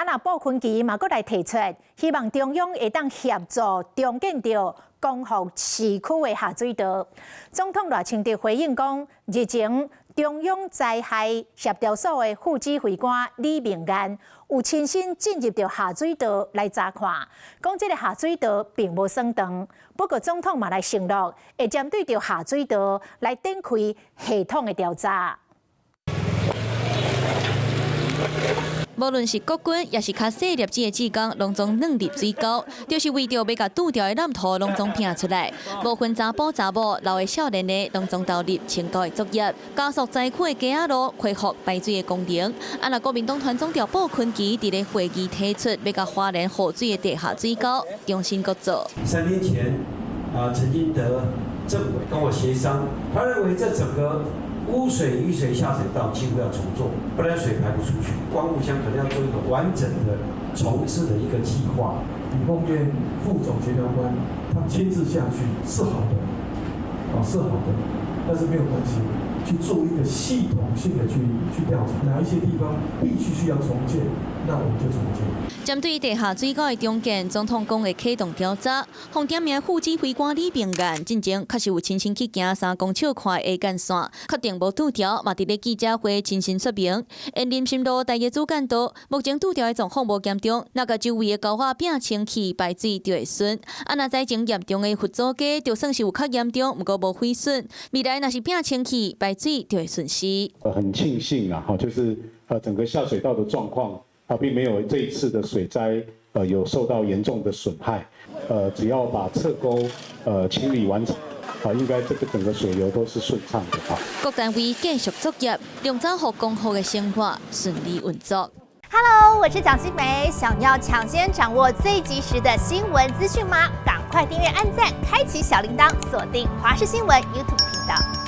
那部分期嘛，阁来提出，希望中央会当协助重建到光复市区的下水道。总统赖清德回应讲，日前中央灾害协调所的副指挥官李明彦有亲身进入到下水道来查看，讲这个下水道并无算长。不过总统嘛来承诺，会针对着下水道来展开系统的调查。 无论是国军，也是较细粒子的志工，拢总软入水沟，就是为着要甲拄着的蓝图，拢总拼出来。无分查甫查某，老的少年的，拢总投入清道的作业，加速灾区的街仔路恢复排水的功能。那国民党团总调鲍坤基伫咧会议提出，要甲花莲河水的地下水沟重新搁做。3年前，陈金德政委跟我协商，他认为这整个 污水雨水下水道几乎要重做，不然水排不出去。光复乡可能要做一个完整的重置的一个计划。李凤燕副总协调官他亲自下去是好的，是好的，但是没有关系，去做一个系统性的去调查，哪一些地方必须需要重建，那我们就重建。 针对地下水沟的重建，总统讲会启动调查。洪点名副指挥官李明彦进前确实有亲身去行3公尺宽的干线，确定无拄条，嘛伫咧记者会亲身说明。因林心路大业主干道目前拄条的状况无严重，那个周围的沟瓦变清气，排水就会顺。那灾情严重的佛祖街，就算是有较严重，不过无毁损。未来若是变清气，排水就会顺势。很庆幸啊，就是整个下水道的状况。 并没有这一次的水灾有受到严重的损害，只要把侧沟清理完成，应该这个整个水流都是顺畅的啊。各单位继续作业，用早让公后的生活顺利运作。Hello， 我是蒋欣梅，想要抢先掌握最及时的新闻资讯吗？赶快订阅、按赞、开启小铃铛，锁定华视新闻 YouTube 频道。